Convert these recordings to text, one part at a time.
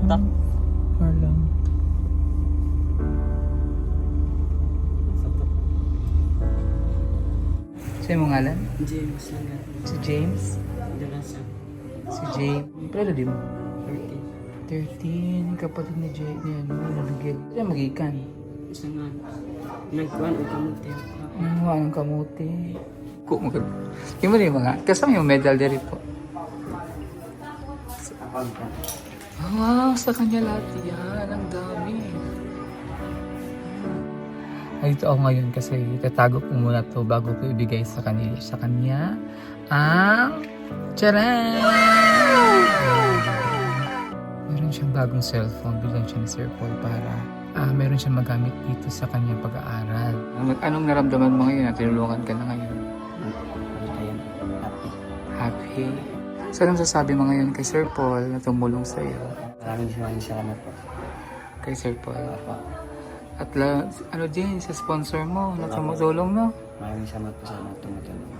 tak. Parang. Sa'yo mo ngalan? James na Si James? Dalasan. Si James. Pero di mo? 13. 13. Kapatid ni James. Yan, nabigil. Sa'yo magikan. Isa nga. Nagkuhan o kamuti ako. Nanuha ng kamuti. Yung mo rin mga. Kasama yung medal diri po. Wow, sa kanya lahat yan. Ang dami. Ay, ito ako ngayon kasi itatago ko muna to bago ko ibigay sa kanya. Sa kanya ang charan! Meron siyang bagong cellphone. Bilang siya ni Sir Paul para meron siyang magamit dito sa kanyang pag-aaral. Anong naramdaman mo ngayon? Tinulungan ka na ngayon? Ayan. Happy. Happy. So, anong sasabi mo ngayon kay Sir Paul na tumulong sa iyo? Maraming salamat po. Kay Sir Paul. Apo. At ano din, sa sponsor mo na tumutulong, no? Maraming salamat po sa mga tumutulong.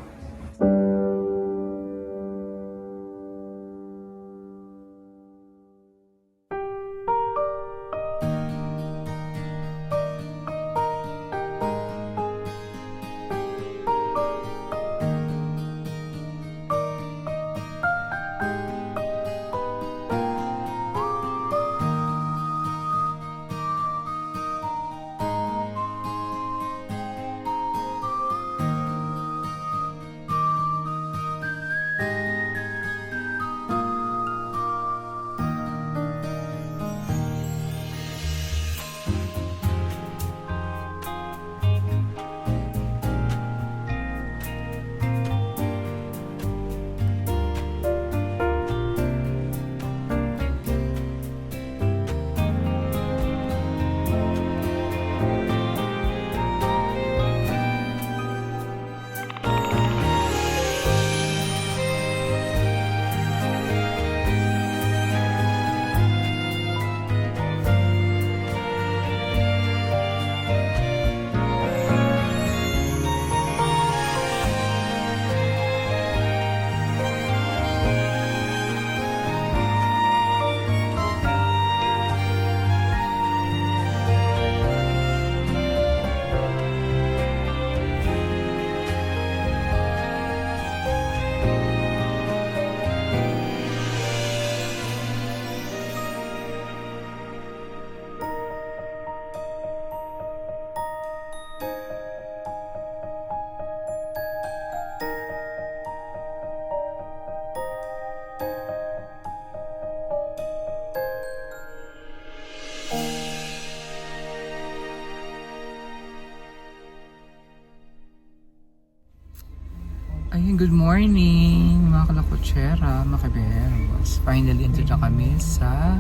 Ayun, good morning mga kalakotsera, mga kaberos. Finally, ito na kami sa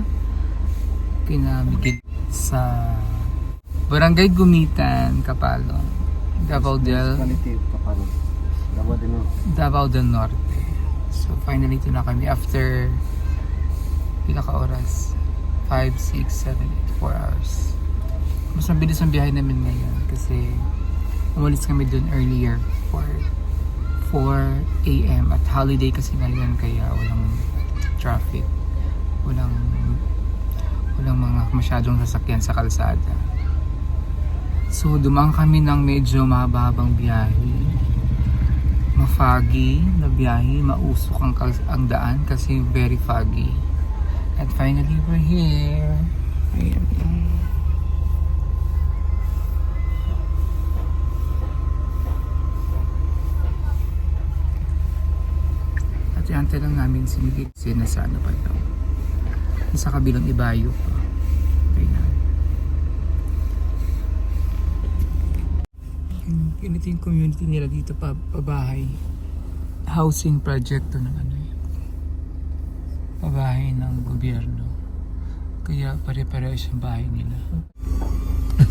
Kinamigid sa Barangay Gumitan, Kapalong, Davao del Norte. So finally, ito na kami after pila ka oras? 5, 6, 7, 8, 4 hours. Mas mabilis ang biyahe namin ngayon kasi umalis kami dun earlier for 4 AM at holiday kasi ngayon kaya walang traffic, walang mga masyadong sasakyan sa kalsada. So dumaan kami ng medyo mahabang biyahe, ma-foggy na biyahe, mausok ang daan kasi very foggy. And finally we're here. Ayan. Antay lang namin si Miguel kasi nasa ano pa daw, sa kabilang ibayo pa. Ayan. Ganito yung community nila dito, pabahay. Housing project to ng ano yun, pabahay ng gobyerno. Kaya pare-pareho siyang bahay nila.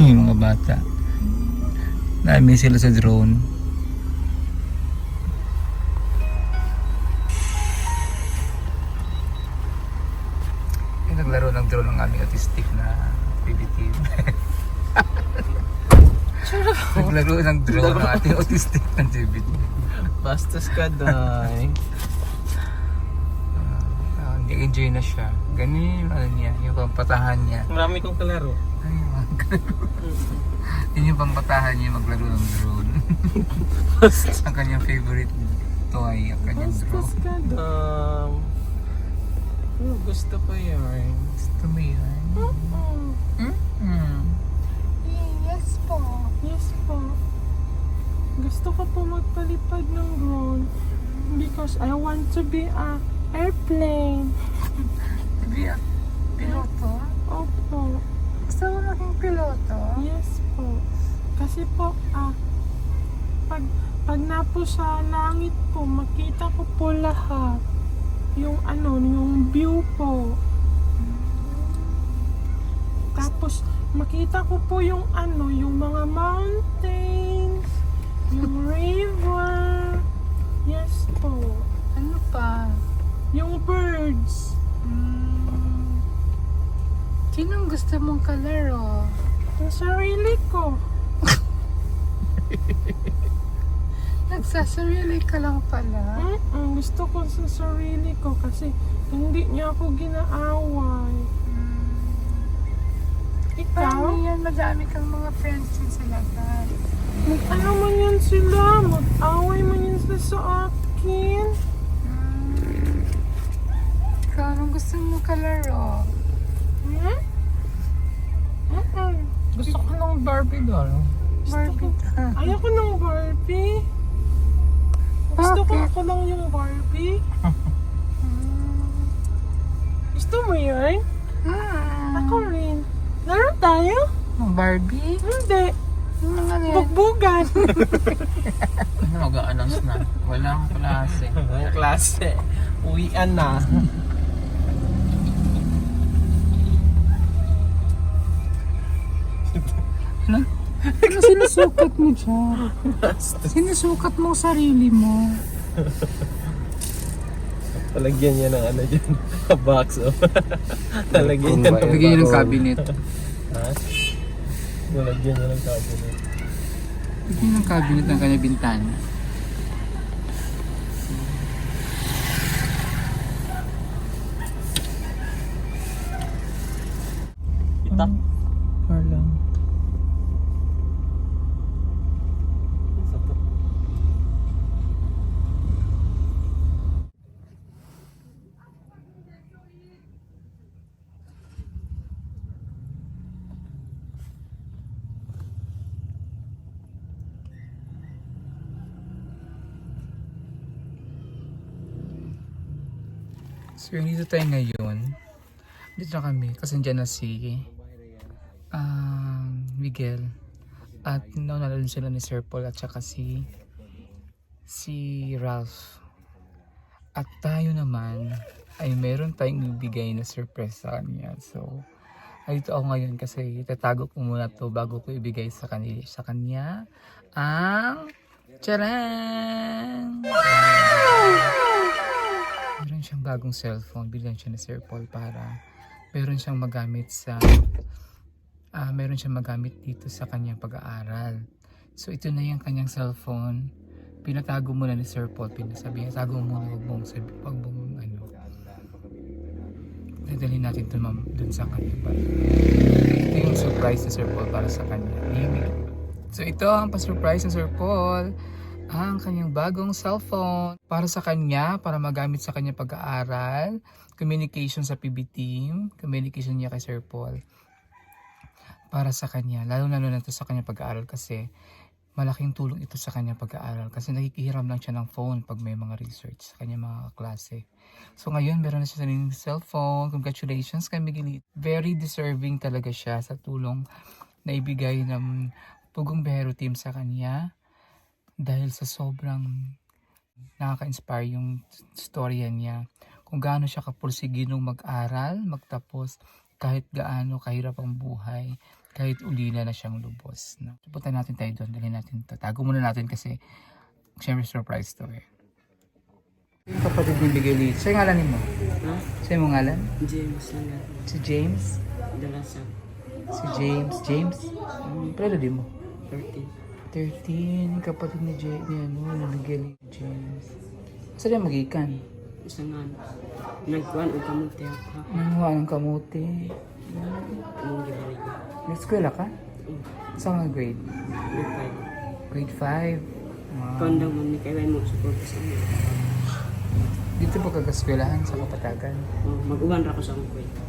Yung mga bata namin sila sa drone. Naglaro ng drone ng aming autistic na baby team. Naglaro ng drone ng ating autistic na baby team. Bastos ka, day. Hindi Nag-enjoy na siya. Ganun yung ano niya, yung pampatahan niya. Marami kong kalaro. Ay, yun yung pampatahan niya maglaro ng drone. Ang kanyang favorite toy, ang kanyang drone. Bastos ka daw. Gusto ko yun. Gusto mo yun? Yes po. Yes po. Gusto ko po magpalipad ng drone. Because I want to be a airplane. Biya, piloto? Opo. Gusto mo maging piloto? Yes po. Kasi po, pag napo sa langit po, makita ko po lahat. Yung yung view po. Tapos, makita ko po yung yung mga mountains, yung river. Yes po. Ano pa? Yung birds. Sinong gusto mong kalaro? Yung sarili ko. Nagsasarili ka lang pala. Gusto ko sa sarili ko kasi hindi niya ako ginaaway. Ikaw? Paano yan? Madami kang mga friends din sa labas. Ano man yan sila? Mag-away man yan sila sa akin. Ikaw, anong gusto mong kalaro? Hmm? Gusto ko ng Barbie doll. Barbie. Ayoko ng Barbie. Gusto ko Bakit? ako lang yung Barbie. Gusto mo yun? Ako rin. Laro tayo? Barbie? Hindi. Ano nga yan? Bugbugan. Ano mag-a-announce na? Walang klase. Ang klase. Uwian na. Ano sinusukat mo dyan? Sinusukat mo ang sarili mo. Palagyan niya ng dyan. Box of. Talagyan niya ng Lagyan ng cabinet. Ha? Palagyan niya ng cabinet. Lagyan ng cabinet ng kanya bintana. Itak. Parlang. So, dito tayo ngayon. Dito na kami kasi dyan na si Miguel. At naunala din sila ni Sir Paul at saka si Ralph. At tayo naman ay meron tayong ibigay na surprise sa kanya. So, dito ako ngayon kasi itatago ko muna to bago ko ibigay sa kanya ang tcharan! Meron siyang bagong cellphone, bilhan siya ni Sir Paul para meron siyang magamit dito sa kanyang pag-aaral. So ito na yung kanyang cellphone. Pinatago muna ni Sir Paul, pinasabi niya, tago muna, wag mong dadalhin natin ito dun sa kanya. Ito yung surprise ni Sir Paul para sa kanya. So ito ang pa-surprise ni Sir Paul, ang kanyang bagong cellphone para sa kanya, para magamit sa kanyang pag-aaral, communication sa PB team, communication niya kay Sir Paul. Para sa kanya, lalo na ito sa kanyang pag-aaral kasi malaking tulong ito sa kanyang pag-aaral kasi nakikihiram lang siya ng phone pag may mga research sa kanyang mga klase. So ngayon, meron na siya sariling cellphone. Congratulations kay Miguelito. Very deserving talaga siya sa tulong na ibigay ng Pugong Biyahero team sa kanya. Dahil sa sobrang nakaka-inspire yung storya niya. Kung gaano siya kapursige nung mag-aral, magtapos, kahit gaano kahirap ang buhay, kahit ulila na siyang lubos. No? Punta natin tayo doon, dali natin, tatago muna natin kasi syempre surprise to eh. Yung kapatid ni Miguelito, sa'yo ngalanin mo? Ha? Sa'yo mo ngalan? James lang. Si James? Dalasan. Si James? Pero di mo? 13. 13, kapatid ni Miguel James. Saan yan magikan? Isang Nagkuhan o kamuti ako ha. Nanguha ng kamuti. Anong gibalik ko? Nag-eskwela ka? Saan nga grade? Nagpay. Grade 5. Kondang mo ni kailan mo support sa amin. Dito po kagaskwelahan sa Kapatagan. Oh, mag-uwan ra ko sa akong kwento.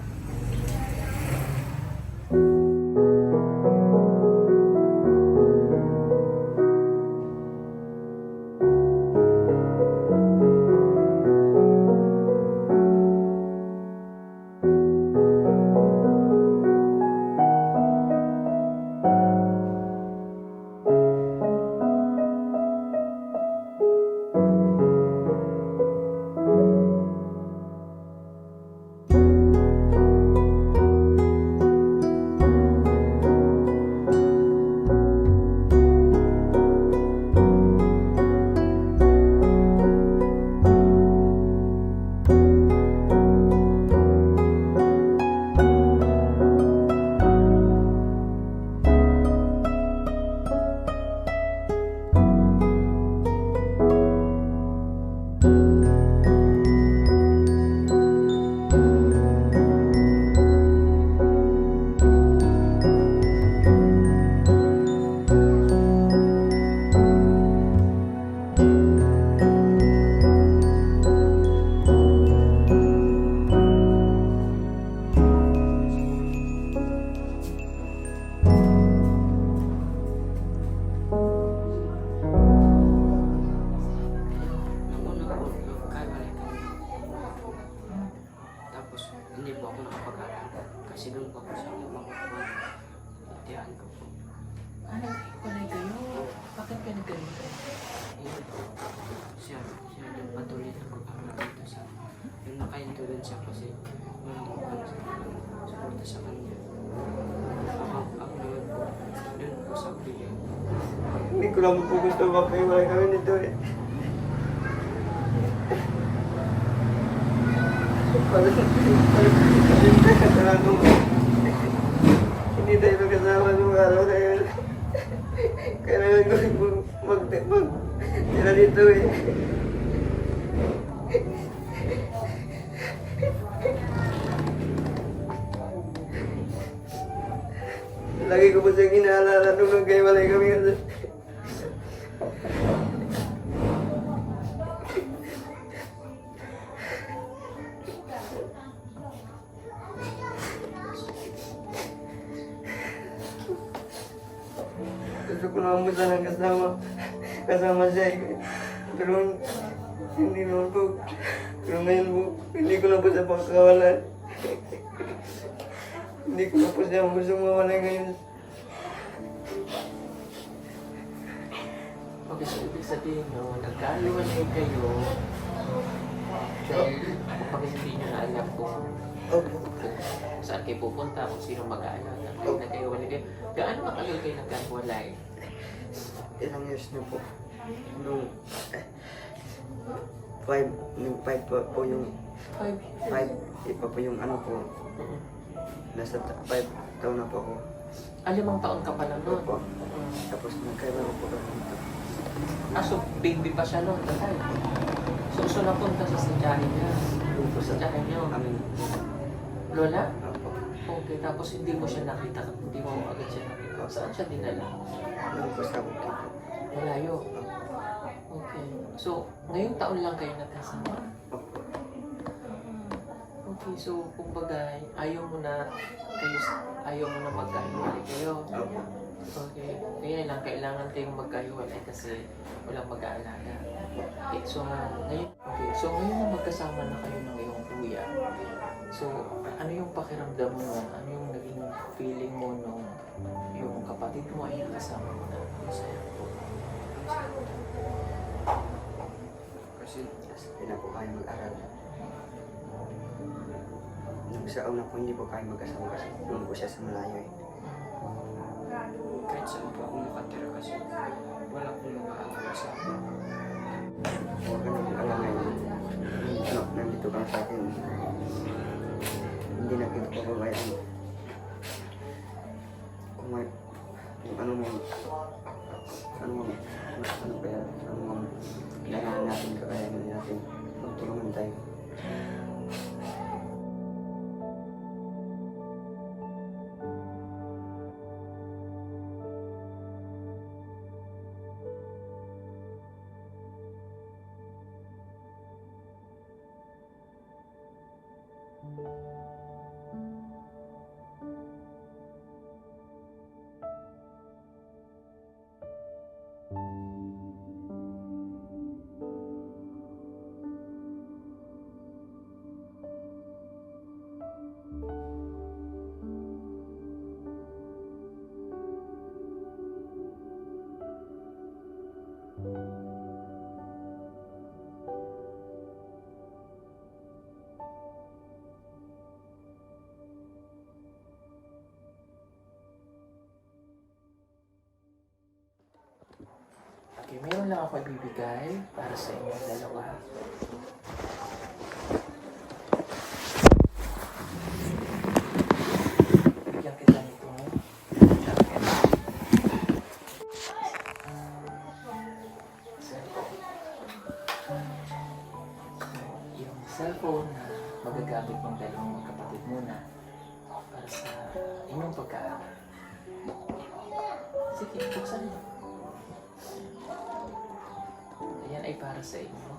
Tapos, hindi po ako nakapag-aral. Kasi doon po ako sa ibang itihan ko po. Ano, kunay kayo? Bakit ka nagganito? Yun po. Siya doon patuloy na mag-aral dito sa... Yung nakahinto doon siya kasi hindi ko suporta sa kanya. Ako naman po, doon po sa pili. Hindi ko lang po gusto makaiwalay kami nito eh. Hindi tayo magkasama nung araw na yun. Kailangan ko mag-tira dito eh. Lagi ko po siyang inaalala nung nagkaiwalay kami kasi. Gusto ko naman po sanang kasama siya eh. Pero hindi naman po. Pero ngayon po, hindi ko na po siya pagkawalan. Hindi ko na po siya gusto mawala ngayon. Okay, so ibig sabihin no, nagkaaliwanay kayo dahil kapag hindi nyo na alam kung saan kayo pupunta, kung sino mag-aalaga, kaya nagkaaliwanay kayo. Gaano matagal kayo nagkaaliwanay? Ilang years na po. Nung 5 po yung 5, iba po yung ano po. Nasa 5 taon na po ako. 5 taon ka pa lang nun. Po. Tapos nagkaiwalay po kami dito. So baby pa siya nun, tatay. So napunta sa sadyahin niya. Yung po sa Sadyahin niyo. amin. Lola? Opo. Okay, tapos hindi mo siya nakita, hindi mo agad siya nakita. Saan siya dinala? Yung po sa bukid po. Malayo. Okay. So, ngayong taon lang kayo nagkasama? Opo. Okay, so kumbaga, ayaw mo na magkahiwalay kayo. Opo. Okay. Kaya lang, kailangan kayong magkahiwalay kasi walang mag-aalaga. Okay, so ngayon na magkasama na kayo ng iyong kuya. So, ano yung pakiramdam mo nun? Ano yung naging feeling mo nung yung kapatid mo ay nakasama mo na? Masaya po. Kasi hindi na po kayo mag-aral. Nung sa una po hindi po kayo magkasama kasi nung po siya sa malayo eh. Kahit saan po ako nakatira kasi wala akong mag-aalaga sa akin. Huwag ka na mag-alala ngayon. Ano, nandito ka na sa akin. Hindi na kita pababayaan. Kung may, kung ano mo kailangan natin, kakayanin natin. Magtulungan tayo. Okay, mayroon lang ako ibibigay para sa inyo dalawa. Bigyan kita nito. Yung cellphone na magagamit ng dalawang magkapatid muna para sa inyong pagkaaral. Sige, buksan niyo. Ayan ay para sa inyo.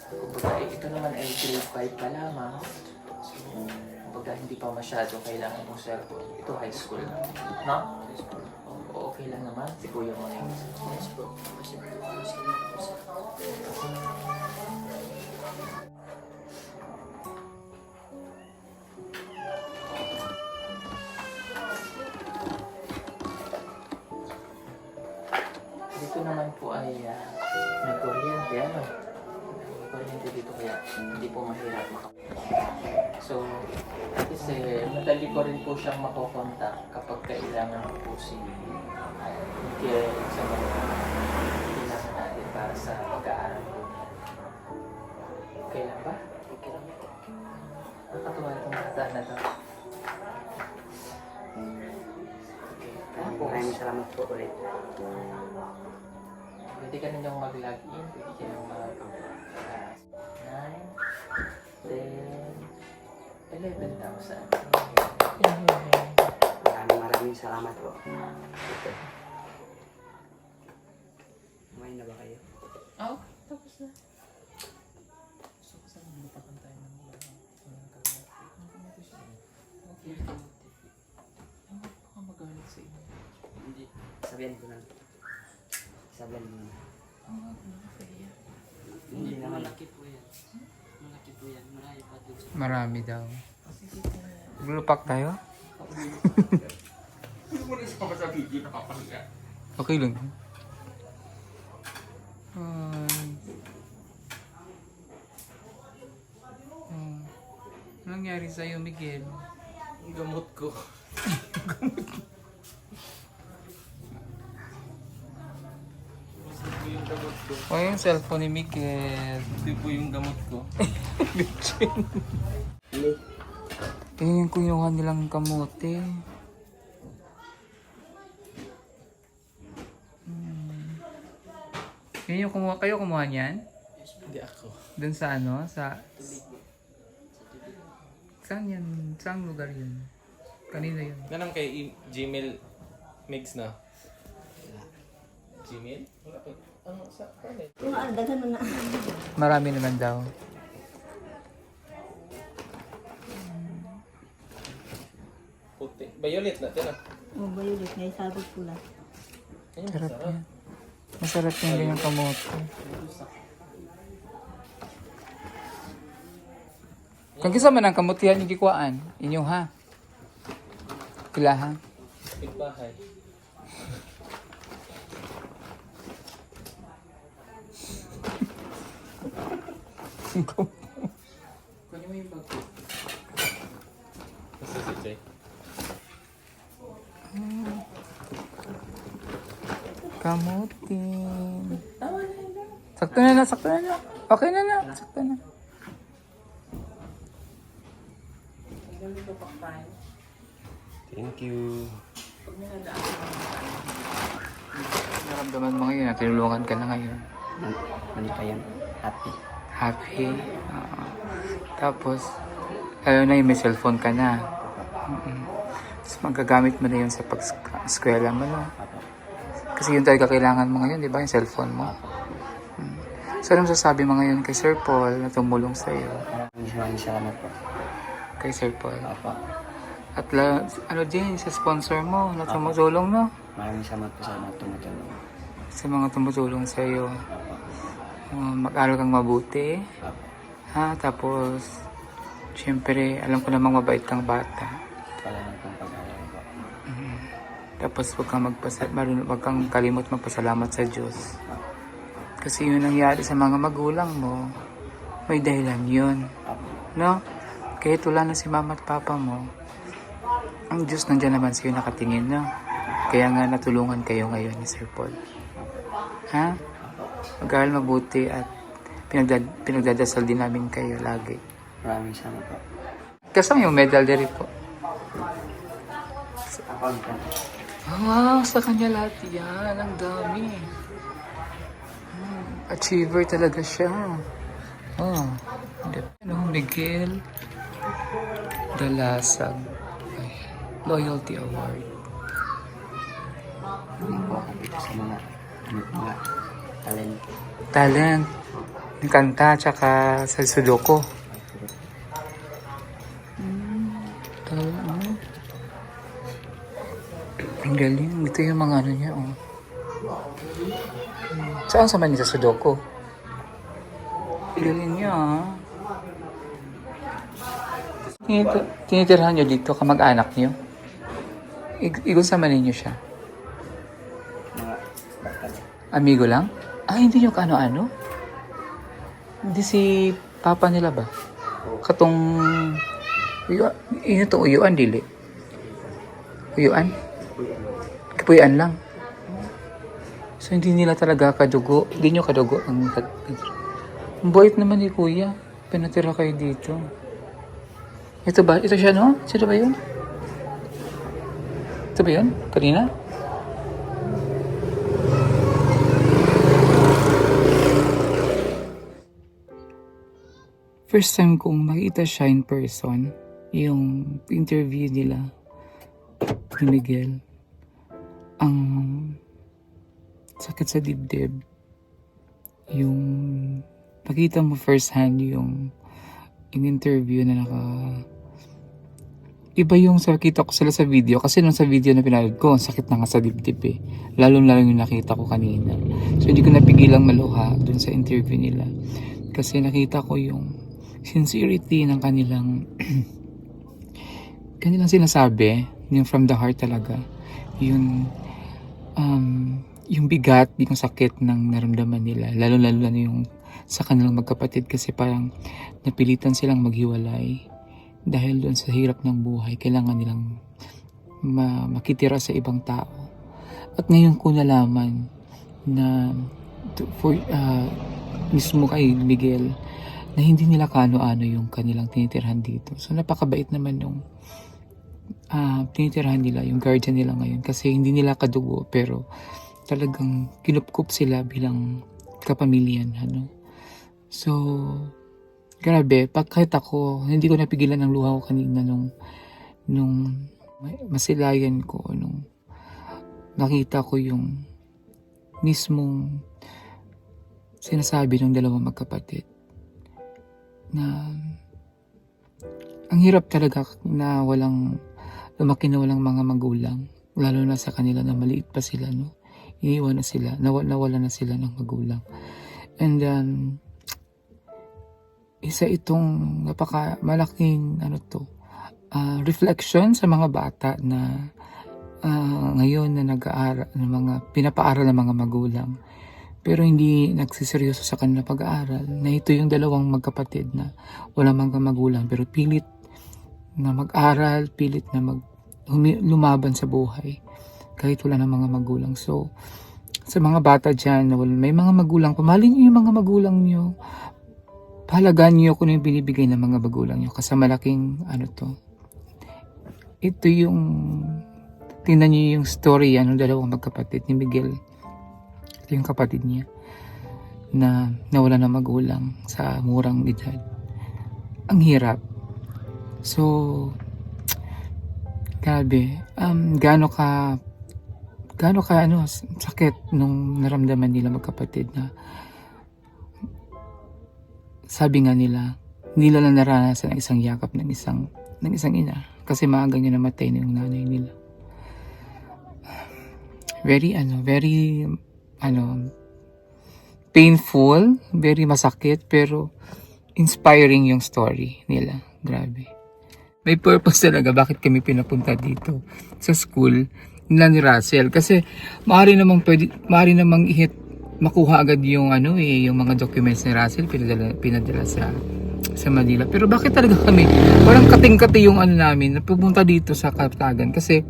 Kumbaga, ito naman ay grade 5 pa lamang. So, kumbaga, hindi pa masyado kailangan mong cellphone. Ito high school na. No? Okay lang naman. Si Kuya mo na yung yes, bro. Dito naman po ay may kuryente, ano? May kuryente dito kaya hindi po mahirap So, kasi madali ko rin po siyang makokontak kapag kailangan ko po si Miguel sa mga kailangan natin para sa pag-aaral po. Okay lang ba? Okay lang po. Nakatuwa itong bata na to. Maraming salamat po ulit. Pwede ka ninyong mag-login, pwede ka ninyong mag 9, 10, 11,000. Maraming salamat po. Kumain na ba kayo? Oh, tapos na. So, saan mo tayo ng mga okay, baka magalit sa inyo. Hindi. Sabihan ko na. Sabihan mo na. Kaya. Hindi naman. Malaki po yan. Malaki po yan. Marami pa dun sa... Marami daw. Glupak tayo? Okay lang. Anong nangyari sa'yo, Miguel? Gamot ko. Hindi po yung gamot ko. O yung cellphone ni Miguel. Hindi po yung gamot ko. Yun yung kunuha nilang kamote. Yun yung kumuha, kayo kumuha niyan? Hindi ako. Doon sa ano? Saan yan? Saan lugar yun? Kanina yun? Ganang kay Gmail mix na. Gmail? Wala pa. Ano sa kanin? Marami naman daw. Puti. Violet na. Tira. Oh, violet. May sabog pula. Ayun, Sarap masarap. yan. Masarap yung ganyang kamote. Kung kisa man ang kamutihan yung kikuhaan, inyo ha? Kila ha? Kapitbahay. Kunin mo yung bag ko. Kasi si Jay. Kamutin. Sakto na na, sakto na na. Okay na na, sakto na. Thank you. Naramdaman mo ngayon na tinulungan ka na ngayon. Ano pa yan? Happy. Happy. Tapos, lalo na yung may cellphone ka na. Tapos magagamit mo na yun sa pag-eskwela mo. No? Kasi yun talaga kailangan mo ngayon, di ba? Yung cellphone mo. So, anong sasabi mo ngayon kay Sir Paul na tumulong sa iyo? Maraming salamat po. Kay Sir Paul. Apa. At ano din, sa sponsor mo na tumutulong, no? Maraming salamat po sa mga tumutulong. Sa mga tumutulong sa iyo. Mag-aral kang mabuti. Ha? Tapos, syempre, alam ko namang mabait kang bata. Wala na pong pag-aaral po. Tapos, wag kang kalimot magpasalamat sa Diyos. Kasi yun nangyari sa mga magulang mo, may dahilan yun. No? Kahit wala na si mama at papa mo, ang Diyos nandiyan naman sa'yo nakatingin, no? Kaya nga natulungan kayo ngayon ni Sir Paul. Ha? Mag-aaral mabuti at pinagdadasal din namin kayo lagi. Maraming salamat po. Kasama yung medal diri po. Ako ang Wow, sa kanya lahat yan. Ang dami. Achiever talaga siya. Oh. Ano, Miguel Dalasag. Ay, Loyalty Award. hindi po ako dito sa mga talent. Talent. Yung kanta, tsaka sa Sudoku. Ang galing. Ito yung mga ano niya, oh. Saan sa niya sa Sudoku? Ang galing niya, ah. Tinitirahan niyo dito, kamag-anak niyo? Igun sa ninyo siya? Mga bata. Amigo lang? Ah, hindi niyo kaano-ano? Hindi si papa nila ba? Katong... Yun ito, uyuan, dili? Uyuan? Kapuyan lang. So, hindi nila talaga kadugo. Hindi nyo kadugo. Ang bait naman ni kuya. Pinatira kayo dito. Ito ba? Ito siya, no? Sino ba yun? Ito ba yun? Kanina? First time kong makita siya in person, yung interview nila ni Miguel. Ang sakit sa dibdib. Yung nakita mo first hand yung interview na iba yung nakita ko sila sa video. Kasi nung sa video na pinanood ko, ang sakit na nga sa dibdib eh. Lalo yung nakita ko kanina. So hindi ko napigilang maluha dun sa interview nila. Kasi nakita ko yung sincerity ng kanilang sinasabi, yung from the heart talaga. Yung bigat, yung sakit ng naramdaman nila. Lalo na yung sa kanilang magkapatid kasi parang napilitan silang maghiwalay dahil doon sa hirap ng buhay. Kailangan nilang makitira sa ibang tao. At ngayon ko nalaman na mismo kay Miguel na hindi nila kaano-ano yung kanilang tinitirhan dito. So napakabait naman yung tinitirhan nila, yung guardian nila ngayon. Kasi hindi nila kadugo pero talagang kinupkup sila bilang kapamilyan. Ano? So, grabe. Kahit ako, hindi ko napigilan ng luha ko kanina nung masilayan ko, nung nakita ko yung mismong sinasabi ng dalawang magkapatid. Na ang hirap talaga na lumaki na walang mga magulang, lalo na sa kanila na maliit pa sila, no? Iniwan na sila, nawala na sila ng magulang. And isa itong malaking reflection sa mga bata na ngayon na nag-aaral, pinapaaral ng mga magulang. Pero hindi nagsiseryoso sa kanila pag-aaral, na ito yung dalawang magkapatid na walang mga magulang pero pilit na mag-aral, pilit na lumaban sa buhay kahit wala ng mga magulang. So, sa mga bata dyan na may mga magulang, pamahalin nyo yung mga magulang nyo, pahalagaan nyo kung yung binibigay ng mga magulang nyo kasi malaking ito yung tingnan nyo yung story ng dalawang magkapatid ni Miguel. Ito yung kapatid niya na nawala ng magulang sa murang edad. Ang hirap. So, grabe. Gaano ka sakit nung naramdaman nila magkapatid na sabi nga nila, hindi nila naranasan ang isang yakap ng isang ina kasi maaga niya namatay na yung nanay nila. Very painful, very masakit, pero inspiring yung story nila. Grabe. May purpose talaga bakit kami pinapunta dito sa school nila ni Russell. Kasi maaari namang makuha agad yung yung mga documents ni Russell pinadala sa Manila. Pero bakit talaga kami parang kating-kati yung namin na pupunta dito sa Kaptagan kasi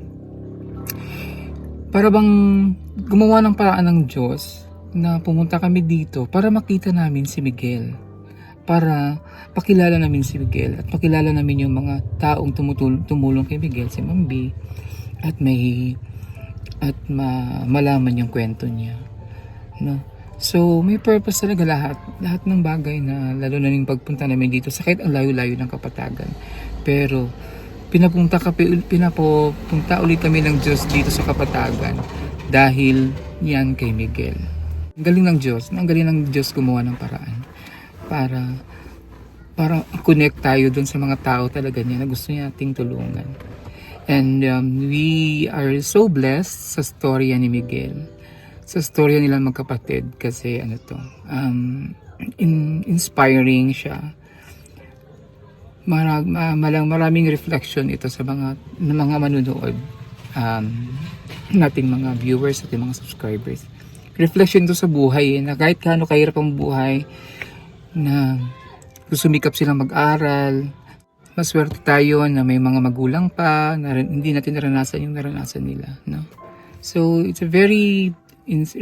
para bang gumawa ng paraan ng Diyos na pumunta kami dito para makita namin si Miguel. Para pakilala namin si Miguel at pakilala namin yung mga taong tumulong kay Miguel, si Ma'am B, at malaman yung kwento niya. No? So, may purpose talaga lahat ng bagay na lalo na yung pagpunta namin dito. Sakit ang layo-layo ng Kapatagan. Pero, pinapunta ulit kami ng Diyos dito sa Kapatagan dahil yan kay Miguel. Ang galing ng Diyos gumawa ng paraan para i-connect tayo dun sa mga tao talaga niya na gusto niya ating tulungan. And we are so blessed sa storya ni Miguel. Sa storya nila magkapatid kasi inspiring siya. Maraming reflection ito sa mga manunood, nating mga viewers at mga subscribers. Reflection ito sa buhay na kahit gaano kahirap ang buhay, na sumikap silang mag-aral. Maswerte tayo na may mga magulang pa na hindi natin naranasan yung naranasan nila, no? So it's a very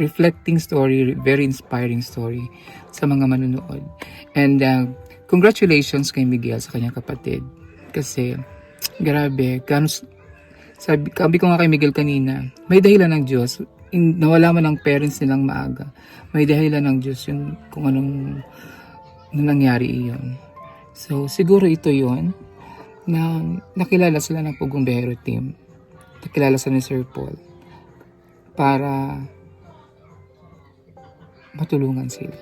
reflecting story, very inspiring story sa mga manunood. And congratulations kay Miguel sa kanyang kapatid. Kasi grabe, sabi ko nga kay Miguel kanina, may dahilan ng Diyos. Nawala man ang parents nilang maaga. May dahilan ng Diyos yung kung anong nangyari iyon. So, siguro ito yon na nakilala sila ng Pugumbero team. Nakilala sila ni Sir Paul para matulungan sila.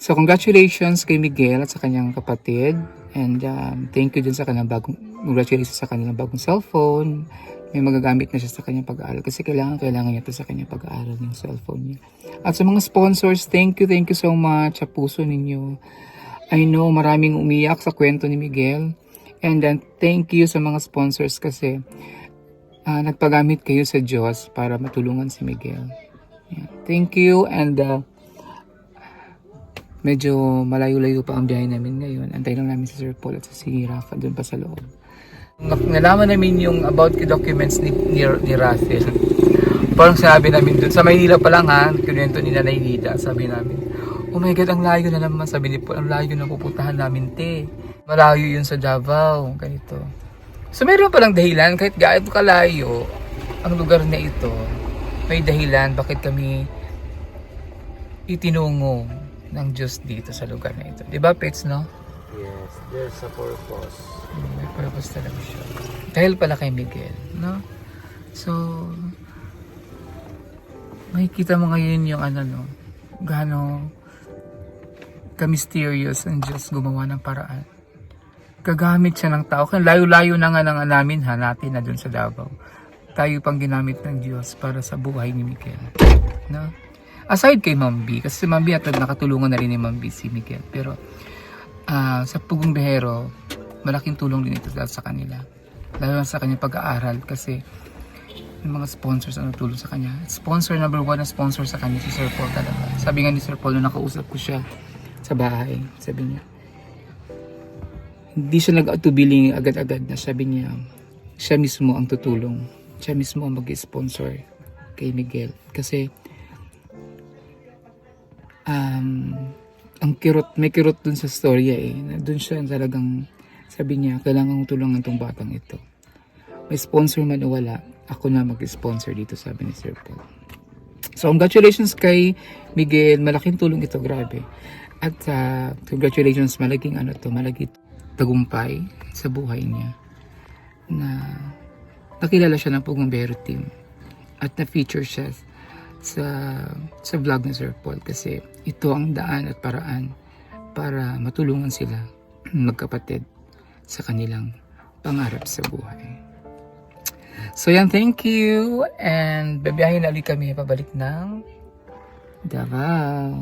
So, congratulations kay Miguel at sa kanyang kapatid. And thank you din sa kanyang congratulations sa kanyang bagong cellphone. May magagamit na siya sa kanyang pag-aaral kasi kailangan niya ito sa kanyang pag-aaral ng cellphone niya. At sa mga sponsors, thank you so much sa puso ninyo. I know maraming umiyak sa kwento ni Miguel. And then thank you sa mga sponsors kasi nagpagamit kayo sa Diyos para matulungan si Miguel. Yeah. Thank you, and medyo malayo-layo pa ang biyahe namin ngayon. Antay lang namin si Sir Paul at si Rafa doon pa sa loob. Nalaman namin yung about the documents ni Russell. Parang sabi namin dun, sa Maynila pa lang ha, kinuwento ni Nanay Nida, sabi namin, oh my God, ang layo na naman, sabi ni Paul, ang layo na pupuntahan namin, te. Malayo yun sa Davao, ganito. So meron palang dahilan, kahit gaano kalayo ang lugar na ito, may dahilan bakit kami itinungo ng Diyos dito sa lugar na ito. Diba, Pets, no? Yes, there's a purpose. May purpose talaga siya. Dahil pala kay Miguel, no? So, makikita mo ngayon yung gaano ka-mysterious ang Diyos gumawa ng paraan. Gagamit siya ng tao. Kaya layo-layo na nga namin natin na dun sa Davao. Tayo pang ginamit ng Diyos para sa buhay ni Miguel. No? Aside kay Ma'am B, kasi si Ma'am B at nakatulungan na rin ni Ma'am B si Miguel. Pero sa Pugumbero, malaking tulong din ito sa kanila. Lalo sa kanyang pag-aaral kasi yung mga sponsors ang natulong sa kanya. Sponsor number 1 na sponsor sa kanya si Sir Paul talaga. Sabi nga ni Sir Paul nung nakausap ko siya sa bahay, sabi niya, hindi siya nag-atubiling agad-agad na, sabi niya, siya mismo ang tutulong. Siya mismo ang mag-sponsor kay Miguel. Kasi may kirot dun sa storya na dun siya talagang sabi niya, kailangan kong tulungan tong batang ito. May sponsor man o wala, ako na mag-sponsor dito, sabi ni Sir Paul. So, congratulations kay Miguel. Malaking tulong ito, grabe. At congratulations, malaging tagumpay sa buhay niya. Na nakilala siya ng Pugumbero team. At na-feature siya sa vlog ni Sir Paul kasi ito ang daan at paraan para matulungan sila magkapatid sa kanilang pangarap sa buhay. So yan, thank you, and babiyahin na ulit kami pabalik ng Davao.